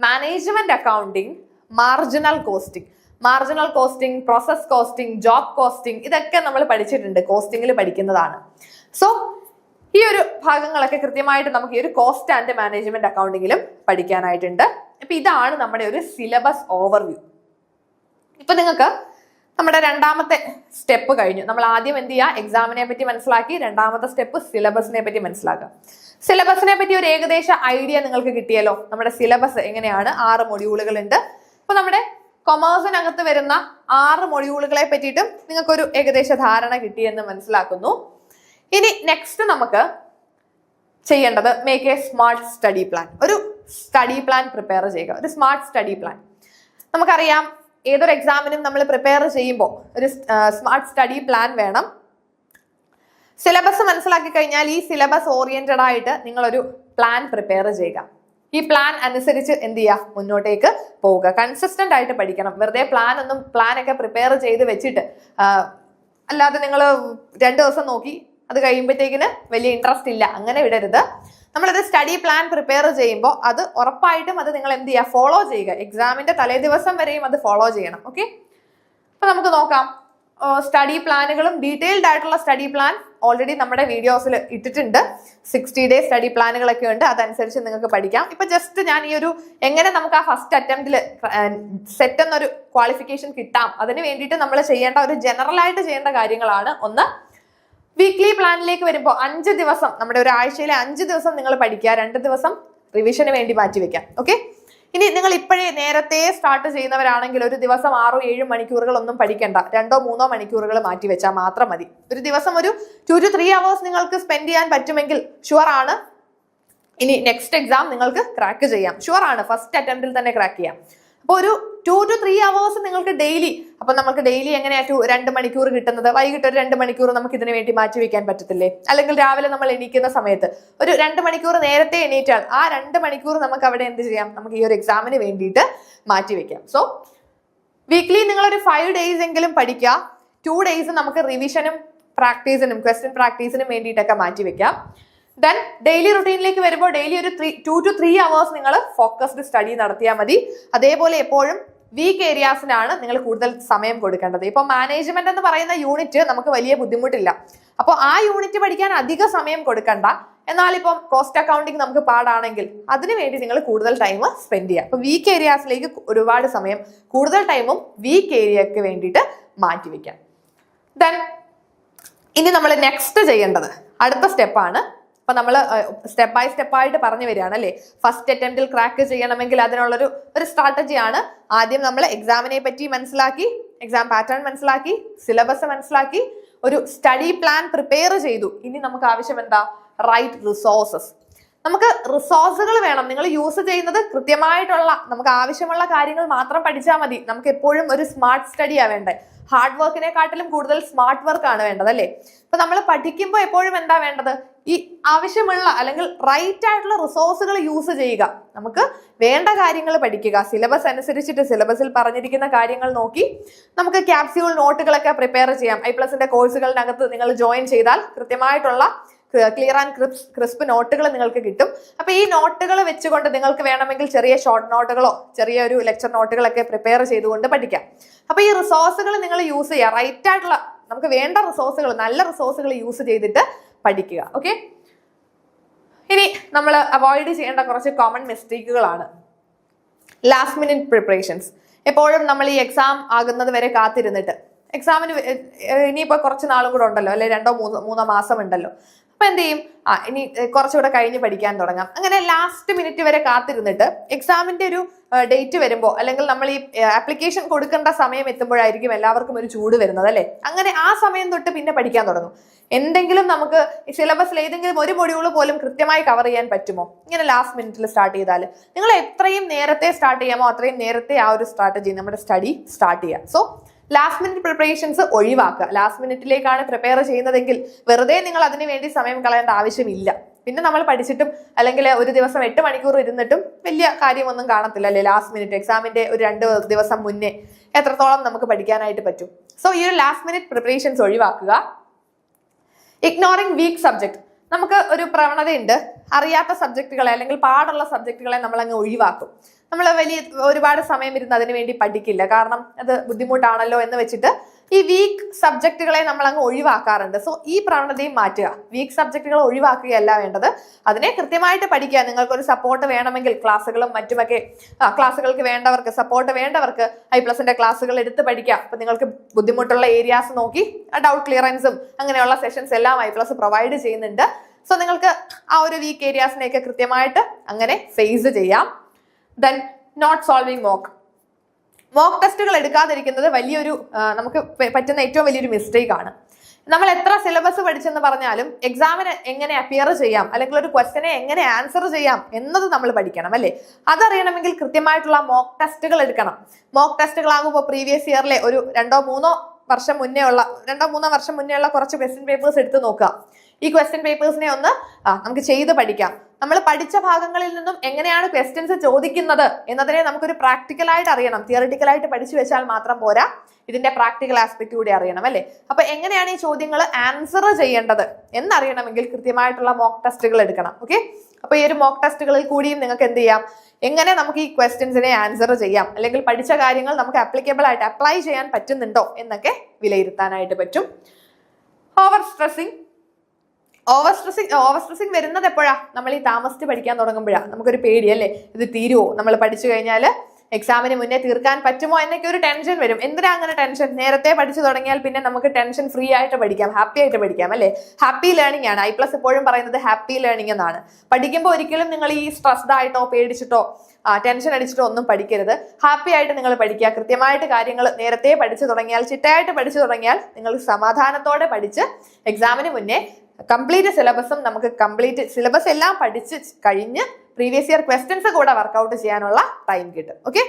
management accounting, marginal costing. Marginal costing, process costing, job costing, ഇതൊക്കെ നമ്മൾ പഠിച്ചിട്ടുണ്ട്, കോസ്റ്റിംഗിൽ പഠിക്കുന്നതാണ്. സോ ഈ ഒരു ഭാഗങ്ങളൊക്കെ കൃത്യമായിട്ട് നമുക്ക് ഈ ഒരു കോസ്റ്റ് ആൻഡ് മാനേജ്മെന്റ് അക്കൗണ്ടിങ്ങിലും പഠിക്കാനായിട്ടുണ്ട്. അപ്പൊ ഇതാണ് നമ്മുടെ ഒരു സിലബസ് ഓവർവ്യൂ. ഇപ്പൊ നിങ്ങൾക്ക് നമ്മുടെ രണ്ടാമത്തെ സ്റ്റെപ്പ് കഴിഞ്ഞു. നമ്മൾ ആദ്യം എന്ത് ചെയ്യുക, എക്സാമിനെ പറ്റി മനസ്സിലാക്കി. രണ്ടാമത്തെ സ്റ്റെപ്പ് സിലബസിനെ പറ്റി മനസ്സിലാക്കുക. സിലബസിനെ പറ്റി ഒരു ഏകദേശ ഐഡിയ നിങ്ങൾക്ക് കിട്ടിയല്ലോ. നമ്മുടെ സിലബസ് എങ്ങനെയാണ്, 6 മൊഡ്യൂളുകൾ ഉണ്ട്. അപ്പൊ നമ്മുടെ കൊമേഴ്സിനകത്ത് വരുന്ന 6 മൊഡ്യൂളുകളെ പറ്റിയിട്ടും നിങ്ങൾക്കൊരു ഏകദേശ ധാരണ കിട്ടിയെന്ന് മനസ്സിലാക്കുന്നു. ഇനി നെക്സ്റ്റ് നമുക്ക് ചെയ്യേണ്ടത് make A smart study plan. ഒരു സ്റ്റഡി പ്ലാൻ പ്രിപ്പയർ ചെയ്യുക, ഒരു സ്മാർട്ട് സ്റ്റഡി പ്ലാൻ. നമുക്കറിയാം ഏതൊരു എക്സാമിനും നമ്മൾ പ്രിപ്പയർ ചെയ്യുമ്പോൾ ഒരു സ്മാർട്ട് സ്റ്റഡി പ്ലാൻ വേണം. സിലബസ് മനസ്സിലാക്കി കഴിഞ്ഞാൽ ഈ സിലബസ് ഓറിയന്റഡ് ആയിട്ട് നിങ്ങളൊരു പ്ലാൻ പ്രിപ്പയർ ചെയ്യുക. ഈ പ്ലാൻ അനുസരിച്ച് എന്ത് ചെയ്യുക, മുന്നോട്ടേക്ക് പോവുക. കൺസിസ്റ്റന്റ് ആയിട്ട് പഠിക്കണം. വെറുതെ പ്ലാനൊക്കെ പ്രിപ്പയർ ചെയ്ത് വെച്ചിട്ട് അല്ലാതെ നിങ്ങൾ 2 ദിവസം നോക്കി അത് കഴിയുമ്പോഴത്തേക്കിന് വലിയ ഇൻട്രസ്റ്റ് ഇല്ല, അങ്ങനെ വിടരുത്. നമ്മളൊരു സ്റ്റഡി പ്ലാൻ പ്രിപ്പയർ ചെയ്യുമ്പോൾ അത് ഉറപ്പായിട്ടും അത് നിങ്ങൾ എന്ത് ചെയ്യുക, ഫോളോ ചെയ്യുക. എക്സാമിന്റെ തലേ ദിവസം വരെയും അത് ഫോളോ ചെയ്യണം. ഓക്കെ, അപ്പൊ നമുക്ക് നോക്കാം. സ്റ്റഡി പ്ലാനുകളും ഡീറ്റെയിൽഡ് ആയിട്ടുള്ള സ്റ്റഡി പ്ലാൻ ഓൾറെഡി നമ്മുടെ വീഡിയോസിൽ ഇട്ടിട്ടുണ്ട്. 60 ഡേ സ്റ്റഡി പ്ലാനുകളൊക്കെ ഉണ്ട്, അതനുസരിച്ച് നിങ്ങൾക്ക് പഠിക്കാം. ഇപ്പൊ ജസ്റ്റ് ഞാൻ ഈ ഒരു എങ്ങനെ നമുക്ക് ആ ഫസ്റ്റ് അറ്റംപ്റ്റിൽ സെറ്റ് എന്നൊരു ക്വാളിഫിക്കേഷൻ കിട്ടാം, അതിന് വേണ്ടിയിട്ട് നമ്മൾ ചെയ്യേണ്ട ഒരു ജനറൽ ആയിട്ട് ചെയ്യേണ്ട കാര്യങ്ങളാണ്. ഒന്ന്, വീക്ക്ലി പ്ലാനിലേക്ക് വരുമ്പോൾ 5 ദിവസം, നമ്മുടെ ഒരു ആഴ്ചയിലെ 5 ദിവസം നിങ്ങൾ പഠിക്കുക, 2 ദിവസം റിവിഷന് വേണ്ടി മാറ്റിവെക്കാം. ഓക്കെ, ഇനി നിങ്ങൾ ഇപ്പോഴേ നേരത്തെ സ്റ്റാർട്ട് ചെയ്യുന്നവരാണെങ്കിൽ ഒരു ദിവസം 6-7 മണിക്കൂറുകൾ ഒന്നും പഠിക്കേണ്ട, 2-3 മണിക്കൂറുകൾ മാറ്റിവെച്ചാൽ മാത്രം മതി. ഒരു ദിവസം ഒരു 2 to 3 hours നിങ്ങൾക്ക് സ്പെൻഡ് ചെയ്യാൻ പറ്റുമെങ്കിൽ ഷുവർ ആണ് ഇനി നെക്സ്റ്റ് എക്സാം നിങ്ങൾക്ക് ക്രാക്ക് ചെയ്യാം. ഷുവർ ആണ്, ഫസ്റ്റ് അറ്റംപ്റ്റിൽ തന്നെ ക്രാക്ക് ചെയ്യാം. അപ്പോൾ ഒരു 2 to 3 hours നിങ്ങൾക്ക് ഡെയിലി, അപ്പൊ നമുക്ക് ഡെയിലി എങ്ങനെയാ 2 മണിക്കൂർ കിട്ടുന്നത്? വൈകിട്ട് ഒരു 2 മണിക്കൂർ നമുക്ക് ഇതിനു വേണ്ടി മാറ്റി വെക്കാൻ പറ്റത്തില്ലേ? അല്ലെങ്കിൽ രാവിലെ നമ്മൾ എണീക്കുന്ന സമയത്ത് ഒരു 2 മണിക്കൂർ നേരത്തെ എണീറ്റാൽ ആ 2 മണിക്കൂർ നമുക്ക് അവിടെ എന്ത് ചെയ്യാം, നമുക്ക് ഈ ഒരു എക്സാമിന് വേണ്ടിയിട്ട് മാറ്റി വെക്കാം. സോ വീക്ക്ലി നിങ്ങളൊരു 5 days എങ്കിലും പഠിക്കുക. 2 days നമുക്ക് റിവിഷനും പ്രാക്ടീസിനും ക്വസ്റ്റ്യൻ പ്രാക്ടീസിനും വേണ്ടിയിട്ടൊക്കെ മാറ്റി വെക്കാം. ദെൻ ഡെയിലി റുട്ടീനിലേക്ക് വരുമ്പോൾ ഡെയിലി ഒരു 2 to 3 hours നിങ്ങൾ ഫോക്കസ്ഡ് സ്റ്റഡി നടത്തിയാൽ മതി. അതേപോലെ എപ്പോഴും വീക്ക് ഏരിയാസിനാണ് നിങ്ങൾ കൂടുതൽ സമയം കൊടുക്കേണ്ടത്. ഇപ്പൊ മാനേജ്മെന്റ് എന്ന് പറയുന്ന യൂണിറ്റ് നമുക്ക് വലിയ ബുദ്ധിമുട്ടില്ല, അപ്പോൾ ആ യൂണിറ്റ് പഠിക്കാൻ അധിക സമയം കൊടുക്കണ്ട. എന്നാൽ ഇപ്പം കോസ്റ്റ് അക്കൗണ്ടിങ് നമുക്ക് പാടാണെങ്കിൽ അതിനു വേണ്ടി നിങ്ങൾ കൂടുതൽ ടൈം സ്പെൻഡ് ചെയ്യുക. അപ്പൊ വീക്ക് ഏരിയാസിലേക്ക് ഒരുപാട് സമയം, കൂടുതൽ ടൈമും വീക്ക് ഏരിയക്ക് വേണ്ടിയിട്ട് മാറ്റിവെക്കാം. ദെൻ ഇനി നമ്മൾ നെക്സ്റ്റ് ചെയ്യേണ്ടത് അടുത്ത സ്റ്റെപ്പാണ്. അപ്പൊ നമ്മൾ സ്റ്റെപ്പ് ബൈ സ്റ്റെപ്പ് ആയിട്ട് പറഞ്ഞു വരികയാണ് അല്ലേ. ഫസ്റ്റ് അറ്റംപ്റ്റിൽ ക്രാക്ക് ചെയ്യണമെങ്കിൽ അതിനുള്ളൊരു സ്ട്രാറ്റജിയാണ്. ആദ്യം നമ്മൾ എക്സാമിനെ പറ്റി മനസ്സിലാക്കി, എക്സാം പാറ്റേൺ മനസ്സിലാക്കി, സിലബസ് മനസ്സിലാക്കി, ഒരു സ്റ്റഡി പ്ലാൻ പ്രിപ്പയർ ചെയ്തു. ഇനി നമുക്ക് ആവശ്യം എന്താ, റൈറ്റ് റിസോഴ്സസ്. നമുക്ക് റിസോഴ്സുകൾ വേണം. നിങ്ങൾ യൂസ് ചെയ്യുന്നത് കൃത്യമായിട്ടുള്ള നമുക്ക് ആവശ്യമുള്ള കാര്യങ്ങൾ മാത്രം പഠിച്ചാൽ മതി. നമുക്ക് എപ്പോഴും ഒരു സ്മാർട്ട് സ്റ്റഡിയാ വേണ്ടേ. ഹാർഡ് വർക്കിനെക്കാട്ടിലും കൂടുതൽ സ്മാർട്ട് വർക്ക് ആണ് വേണ്ടത് അല്ലേ. ഇപ്പൊ നമ്മൾ പഠിക്കുമ്പോൾ എപ്പോഴും എന്താ വേണ്ടത്, ഈ ആവശ്യമുള്ള അല്ലെങ്കിൽ റൈറ്റ് ആയിട്ടുള്ള റിസോഴ്സുകൾ യൂസ് ചെയ്യുക. നമുക്ക് വേണ്ട കാര്യങ്ങൾ പഠിക്കുക. സിലബസ് അനുസരിച്ചിട്ട് സിലബസിൽ പറഞ്ഞിരിക്കുന്ന കാര്യങ്ങൾ നോക്കി നമുക്ക് ക്യാപ്സ്യൂൾ നോട്ടുകളൊക്കെ പ്രിപ്പയർ ചെയ്യാം. IPLSന്റെ കോഴ്സുകളിനകത്ത് നിങ്ങൾ ജോയിൻ ചെയ്താൽ കൃത്യമായിട്ടുള്ള ക്ലിയർ ആൻഡ് ക്രിസ്പ് നോട്ടുകൾ നിങ്ങൾക്ക് കിട്ടും. അപ്പൊ ഈ നോട്ടുകൾ വെച്ചുകൊണ്ട് നിങ്ങൾക്ക് വേണമെങ്കിൽ ചെറിയ ഷോർട്ട് നോട്ടുകളോ ചെറിയ ഒരു ലെക്ചർ നോട്ടുകളൊക്കെ പ്രിപ്പയർ ചെയ്തുകൊണ്ട് പഠിക്കാം. അപ്പൊ ഈ റിസോഴ്സുകൾ നിങ്ങൾ യൂസ് ചെയ്യുക. റൈറ്റ് ആയിട്ടുള്ള നമുക്ക് വേണ്ട റിസോഴ്സുകൾ, നല്ല റിസോഴ്സുകൾ യൂസ് ചെയ്തിട്ട് പഠിക്കുക. ഓക്കെ, ഇനി നമ്മൾ അവോയ്ഡ് ചെയ്യേണ്ട കുറച്ച് കോമൺ മിസ്റ്റേക്കുകളാണ് ലാസ്റ്റ് മിനിറ്റ് പ്രിപ്പറേഷൻസ്. എപ്പോഴും നമ്മൾ ഈ എക്സാം ആകുന്നത് വരെ കാത്തിരുന്നിട്ട്, എക്സാമിന് ഇനിയിപ്പോ കുറച്ച് നാളും കൂടെ ഉണ്ടല്ലോ അല്ലെ, 2-3 മാസം ഉണ്ടല്ലോ. അപ്പൊ എന്ത് ചെയ്യും, ഇനി കുറച്ചുകൂടെ കഴിഞ്ഞ് പഠിക്കാൻ തുടങ്ങാം. അങ്ങനെ ലാസ്റ്റ് മിനിറ്റ് വരെ കാത്തിരുന്നിട്ട് എക്സാമിന്റെ ഒരു ഡേറ്റ് വരുമ്പോൾ അല്ലെങ്കിൽ നമ്മൾ ഈ ആപ്ലിക്കേഷൻ കൊടുക്കേണ്ട സമയം എത്തുമ്പോഴായിരിക്കും എല്ലാവർക്കും ഒരു ചൂട് വരുന്നത് അല്ലെ. അങ്ങനെ ആ സമയം തൊട്ട് പിന്നെ പഠിക്കാൻ തുടങ്ങും. എന്തെങ്കിലും നമുക്ക് സിലബസിൽ ഏതെങ്കിലും ഒരു മൊഡ്യൂൾ പോലും കൃത്യമായി കവർ ചെയ്യാൻ പറ്റുമോ ഇങ്ങനെ ലാസ്റ്റ് മിനിറ്റിൽ സ്റ്റാർട്ട് ചെയ്താൽ? നിങ്ങൾ എത്രയും നേരത്തെ സ്റ്റാർട്ട് ചെയ്യാമോ അത്രയും നേരത്തെ ആ ഒരു സ്ട്രാറ്റജി നമ്മുടെ സ്റ്റഡി സ്റ്റാർട്ട് ചെയ്യാം. സോ ലാസ്റ്റ് മിനിറ്റ് പ്രിപ്പറേഷൻസ് ഒഴിവാക്കുക. ലാസ്റ്റ് മിനിറ്റിലേക്കാണ് പ്രിപ്പയർ ചെയ്യുന്നതെങ്കിൽ വെറുതെ നിങ്ങൾ അതിനു വേണ്ടി സമയം കളയേണ്ട ആവശ്യമില്ല. പിന്നെ നമ്മൾ പഠിച്ചിട്ടും അല്ലെങ്കിൽ ഒരു ദിവസം 8 മണിക്കൂർ ഇരുന്നിട്ടും വലിയ കാര്യമൊന്നും കാണത്തില്ല അല്ലേ. ലാസ്റ്റ് മിനിറ്റ് എക്സാമിന്റെ ഒരു 2 ദിവസം മുന്നേ എത്രത്തോളം നമുക്ക് പഠിക്കാനായിട്ട് പറ്റും. സോ ഈ ഒരു ലാസ്റ്റ് മിനിറ്റ് പ്രിപ്പറേഷൻസ് ഒഴിവാക്കുക. Ignoring weak subject. നമുക്ക് ഒരു പ്രവണതയുണ്ട്, അറിയാത്ത സബ്ജക്റ്റുകളെ അല്ലെങ്കിൽ പാടുള്ള സബ്ജക്റ്റുകളെ നമ്മൾ അങ്ങ് ഒഴിവാക്കും. നമ്മൾ ഒരുപാട് സമയം ഇരുന്ന് അതിനു വേണ്ടി പഠിക്കില്ല, കാരണം അത് ബുദ്ധിമുട്ടാണല്ലോ എന്ന് വെച്ചിട്ട് ഈ വീക്ക് സബ്ജക്റ്റുകളെ നമ്മൾ അങ്ങ് ഒഴിവാക്കാറുണ്ട്. സോ ഈ പ്രവണതയും മാറ്റുക. വീക്ക് സബ്ജക്റ്റുകൾ ഒഴിവാക്കുകയല്ല വേണ്ടത്, അതിനെ കൃത്യമായിട്ട് പഠിക്കുക. നിങ്ങൾക്കൊരു സപ്പോർട്ട് വേണമെങ്കിൽ ക്ലാസ്സുകളും മറ്റുമൊക്കെ ക്ലാസ്സുകൾക്ക് വേണ്ടവർക്ക്, സപ്പോർട്ട് വേണ്ടവർക്ക് I+ന്റെ ക്ലാസ്സുകൾ എടുത്ത് പഠിക്കാം. അപ്പൊ നിങ്ങൾക്ക് ബുദ്ധിമുട്ടുള്ള ഏരിയാസ് നോക്കി ഡൗട്ട് ക്ലിയറൻസും അങ്ങനെയുള്ള സെഷൻസ് എല്ലാം I+ പ്രൊവൈഡ് ചെയ്യുന്നുണ്ട്. സോ നിങ്ങൾക്ക് ആ ഒരു വീക്ക് ഏരിയാസിനെയൊക്കെ കൃത്യമായിട്ട് അങ്ങനെ ഫേസ് ചെയ്യാം. ദെൻ നോട്ട് സോൾവിങ് മോക്ക് ടെസ്റ്റുകൾ എടുക്കാതിരിക്കുന്നത് വലിയൊരു നമുക്ക് പറ്റുന്ന ഏറ്റവും വലിയൊരു മിസ്റ്റേക്ക് ആണ്. നമ്മൾ എത്ര സിലബസ് പഠിച്ചെന്ന് പറഞ്ഞാലും എക്സാമിന് എങ്ങനെ അപ്പിയർ ചെയ്യാം അല്ലെങ്കിൽ ഒരു ക്വസ്റ്റ്യനെ എങ്ങനെ ആൻസർ ചെയ്യാം എന്നത് നമ്മൾ പഠിക്കണം അല്ലേ. അതറിയണമെങ്കിൽ കൃത്യമായിട്ടുള്ള മോക്ക് ടെസ്റ്റുകൾ എടുക്കണം. മോക്ക് ടെസ്റ്റുകളാകുമ്പോൾ പ്രീവിയസ് ഇയറിലെ ഒരു 2-3 വർഷം മുന്നേ ഉള്ള കുറച്ച് ക്വസ്റ്റ്യൻ പേപ്പേഴ്സ് എടുത്ത് നോക്കുക. ഈ ക്വസ്റ്റ്യൻ പേപ്പേഴ്സിനെ ഒന്ന് നമുക്ക് ചെയ്ത് പഠിക്കാം. നമ്മൾ പഠിച്ച ഭാഗങ്ങളിൽ നിന്നും എങ്ങനെയാണ് ക്വസ്റ്റ്യൻസ് ചോദിക്കുന്നത് എന്നതിനെ നമുക്കൊരു പ്രാക്ടിക്കലായിട്ട് അറിയണം. തിയറിറ്റിക്കലായിട്ട് പഠിച്ചു വെച്ചാൽ മാത്രം പോരാ, ഇതിന്റെ പ്രാക്ടിക്കൽ ആസ്പെക്ട് കൂടി അറിയണം അല്ലേ. അപ്പൊ എങ്ങനെയാണ് ഈ ചോദ്യങ്ങൾ ആൻസർ ചെയ്യേണ്ടത് എന്നറിയണമെങ്കിൽ കൃത്യമായിട്ടുള്ള മോക്ക് ടെസ്റ്റുകൾ എടുക്കണം. ഓക്കെ, അപ്പൊ ഈ ഒരു മോക്ക് ടെസ്റ്റുകളിൽ കൂടിയും നിങ്ങൾക്ക് എന്ത് ചെയ്യാം, എങ്ങനെ നമുക്ക് ഈ ക്വസ്റ്റ്യൻസിനെ ആൻസർ ചെയ്യാം, അല്ലെങ്കിൽ പഠിച്ച കാര്യങ്ങൾ നമുക്ക് ആപ്ലിക്കബിൾ ആയിട്ട് അപ്ലൈ ചെയ്യാൻ പറ്റുന്നുണ്ടോ എന്നൊക്കെ വിലയിരുത്താനായിട്ട് പറ്റും. ഓവർ സ്ട്രെസ്സിങ് വരുന്നത് എപ്പോഴാ? നമ്മൾ ഈ താമസിച്ച് പഠിക്കാൻ തുടങ്ങുമ്പോഴാണ്. നമുക്കൊരു പേടിയല്ലേ, ഇത് തീരുവോ, നമ്മൾ പഠിച്ചു കഴിഞ്ഞാൽ എക്സാമിന് മുന്നേ തീർക്കാൻ പറ്റുമോ എന്നൊക്കെ ഒരു ടെൻഷൻ വരും. എന്തിനാ അങ്ങനെ ടെൻഷൻ? നേരത്തെ പഠിച്ചു തുടങ്ങിയാൽ പിന്നെ നമുക്ക് ടെൻഷൻ ഫ്രീ ആയിട്ട് പഠിക്കാം, ഹാപ്പി ആയിട്ട് പഠിക്കാം അല്ലേ. ഹാപ്പി ലേണിംഗ് ആണ് I+ എപ്പോഴും പറയുന്നത്, ഹാപ്പി ലേണിംഗ് എന്നാണ്. പഠിക്കുമ്പോൾ ഒരിക്കലും നിങ്ങൾ ഈ സ്ട്രെസ്ഡ് ആയിട്ടോ പേടിച്ചിട്ടോ ടെൻഷൻ അടിച്ചിട്ടോ ഒന്നും പഠിക്കരുത്. ഹാപ്പി ആയിട്ട് നിങ്ങൾ പഠിക്കുക. കൃത്യമായിട്ട് കാര്യങ്ങൾ നേരത്തെ പഠിച്ചു തുടങ്ങിയാൽ, ചിട്ടയായിട്ട് പഠിച്ചു തുടങ്ങിയാൽ നിങ്ങൾ സമാധാനത്തോടെ പഠിച്ച് എക്സാമിന് മുന്നേ കംപ്ലീറ്റ് സിലബസ് എല്ലാം പഠിച്ച് കഴിഞ്ഞ് പ്രീവിയസ് ഇയർ ക്വസ്റ്റ്യൻസ് കൂടെ വർക്ക്ഔട്ട് ചെയ്യാനുള്ള ടൈം കിട്ടും. Okay,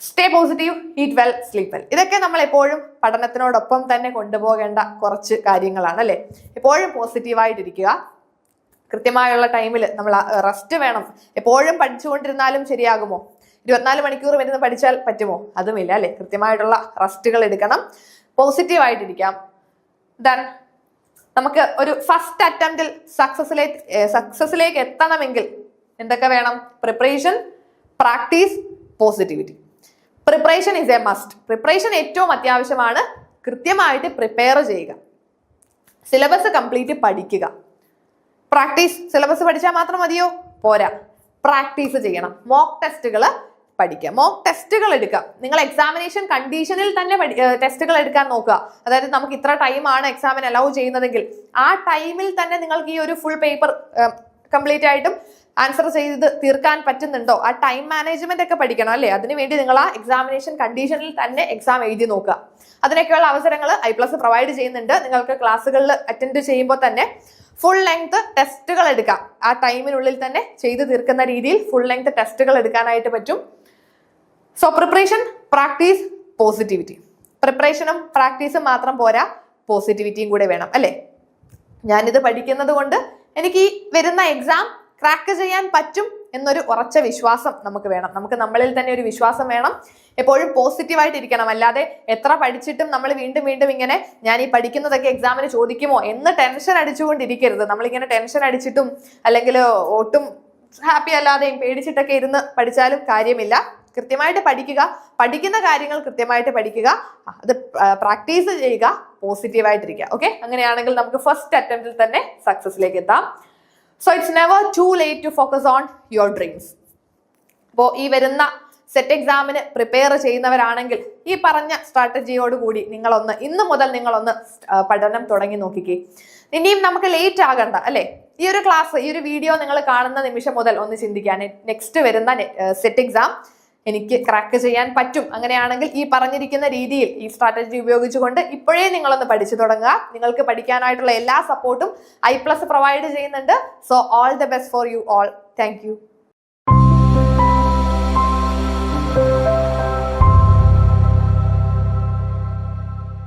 stay positive, eat well, sleep well. ഇതൊക്കെ നമ്മൾ എപ്പോഴും പഠനത്തിനോടൊപ്പം തന്നെ കൊണ്ടുപോകേണ്ട കുറച്ച് കാര്യങ്ങളാണ് അല്ലെ. എപ്പോഴും പോസിറ്റീവായിട്ടിരിക്കുക. കൃത്യമായുള്ള ടൈമിൽ നമ്മൾ റെസ്റ്റ് വേണം. എപ്പോഴും പഠിച്ചുകൊണ്ടിരുന്നാലും ശരിയാകുമോ? 24 മണിക്കൂർ വരുന്ന പഠിച്ചാൽ പറ്റുമോ? അതുമില്ല അല്ലെ. കൃത്യമായിട്ടുള്ള റെസ്റ്റുകൾ എടുക്കണം. പോസിറ്റീവായിട്ടിരിക്കാം. ദെൻ നമുക്ക് ഒരു ഫസ്റ്റ് അറ്റംപ്റ്റിൽ സക്സസിലേക്ക് എത്തണമെങ്കിൽ എന്തൊക്കെ വേണം? Preparation, practice, positivity. Preparation is A must. Preparation ഏറ്റവും അത്യാവശ്യമാണ്. കൃത്യമായിട്ട് പ്രിപ്പയർ ചെയ്യുക. സിലബസ് കംപ്ലീറ്റ് പഠിക്കുക. പ്രാക്ടീസ്, സിലബസ് പഠിച്ചാൽ മാത്രം മതിയോ? പോരാ, പ്രാക്ടീസ് ചെയ്യണം. മോക്ക് ടെസ്റ്റുകൾ പഠിക്കുക, മോക്ക് ടെസ്റ്റുകൾ എടുക്കുക. നിങ്ങൾ എക്സാമിനേഷൻ കണ്ടീഷനിൽ തന്നെ ടെസ്റ്റുകൾ എടുക്കാൻ നോക്കുക. അതായത് നമുക്ക് ഇത്ര ടൈമാണ് എക്സാമിന് അലൗ ചെയ്യുന്നതെങ്കിൽ ആ ടൈമിൽ തന്നെ നിങ്ങൾക്ക് ഈ ഒരു ഫുൾ പേപ്പർ കംപ്ലീറ്റ് ആയിട്ടും ആൻസർ ചെയ്ത് തീർക്കാൻ പറ്റുന്നുണ്ടോ? ആ ടൈം മാനേജ്മെന്റ് ഒക്കെ പഠിക്കണം അല്ലേ. അതിനുവേണ്ടി നിങ്ങൾ ആ എക്സാമിനേഷൻ കണ്ടീഷനിൽ തന്നെ എക്സാം എഴുതി നോക്കുക. അതിനൊക്കെയുള്ള അവസരങ്ങൾ I+ പ്രൊവൈഡ് ചെയ്യുന്നുണ്ട്. നിങ്ങൾക്ക് ക്ലാസ്സുകളിൽ അറ്റൻഡ് ചെയ്യുമ്പോൾ തന്നെ ഫുൾ ലെങ്ത് ടെസ്റ്റുകൾ എടുക്കാം. ആ ടൈമിനുള്ളിൽ തന്നെ ചെയ്ത് തീർക്കുന്ന രീതിയിൽ ഫുൾ ലെങ്ത് ടെസ്റ്റുകൾ എടുക്കാനായിട്ട് പറ്റും. So preparation, practice, positivity. പ്രിപ്പറേഷനും പ്രാക്ടീസും മാത്രം പോരാ, പോസിറ്റിവിറ്റിയും കൂടെ വേണം അല്ലേ. ഞാനിത് പഠിക്കുന്നത് കൊണ്ട് എനിക്ക് ഈ വരുന്ന എക്സാം ക്രാക്ക് ചെയ്യാൻ പറ്റും എന്നൊരു ഉറച്ച വിശ്വാസം നമുക്ക് വേണം. നമുക്ക് നമ്മളിൽ തന്നെ ഒരു വിശ്വാസം വേണം. എപ്പോഴും പോസിറ്റീവായിട്ട് ഇരിക്കണം. അല്ലാതെ എത്ര പഠിച്ചിട്ടും നമ്മൾ വീണ്ടും ഇങ്ങനെ ഞാൻ ഈ പഠിക്കുന്നതൊക്കെ എക്സാമിന് ചോദിക്കുമോ എന്ന് ടെൻഷൻ അടിച്ചുകൊണ്ടിരിക്കരുത്. നമ്മളിങ്ങനെ ടെൻഷൻ അടിച്ചിട്ടും അല്ലെങ്കിൽ ഒട്ടും ഹാപ്പി അല്ലാതെയും പേടിച്ചിട്ടൊക്കെ ഇരുന്ന് പഠിച്ചാലും കാര്യമില്ല. കൃത്യമായിട്ട് പഠിക്കുക. പഠിക്കുന്ന കാര്യങ്ങൾ കൃത്യമായിട്ട് പഠിക്കുക. അത് പ്രാക്ടീസ് ചെയ്യുക. പോസിറ്റീവായിട്ടിരിക്കുക. ഓക്കെ, അങ്ങനെയാണെങ്കിൽ നമുക്ക് ഫസ്റ്റ് അറ്റംപ്റ്റിൽ തന്നെ സക്സസിലേക്ക് എത്താം. So it's never too late to focus on your dreams. അപ്പോൾ ഈ വരുന്ന സെറ്റ് എക്സാമിന് പ്രിപ്പയർ ചെയ്യുന്നവരാണെങ്കിൽ ഈ പറഞ്ഞ സ്ട്രാറ്റജിയോട് കൂടി ഇന്ന് മുതൽ നിങ്ങളൊന്ന് പഠനം തുടങ്ങി നോക്കിക്കേ. ഇനിയും നമുക്ക് ലേറ്റ് ആകണ്ട അല്ലെ. ഈ ഒരു ക്ലാസ്, ഈ ഒരു വീഡിയോ നിങ്ങൾ കാണുന്ന നിമിഷം മുതൽ ഒന്ന് ചിന്തിക്കാൻ, നെക്സ്റ്റ് വരുന്ന സെറ്റ് എക്സാം എനിക്ക് ക്രാക്ക് ചെയ്യാൻ പറ്റും. അങ്ങനെയാണെങ്കിൽ ഈ പറഞ്ഞിരിക്കുന്ന രീതിയിൽ ഈ സ്ട്രാറ്റജി ഉപയോഗിച്ചുകൊണ്ട് ഇപ്പോഴേ നിങ്ങളൊന്ന് പഠിച്ചു തുടങ്ങുക. നിങ്ങൾക്ക് പഠിക്കാനായിട്ടുള്ള എല്ലാ സപ്പോർട്ടും I+ പ്രൊവൈഡ് ചെയ്യുന്നുണ്ട്. So all the best for you all. Thank you.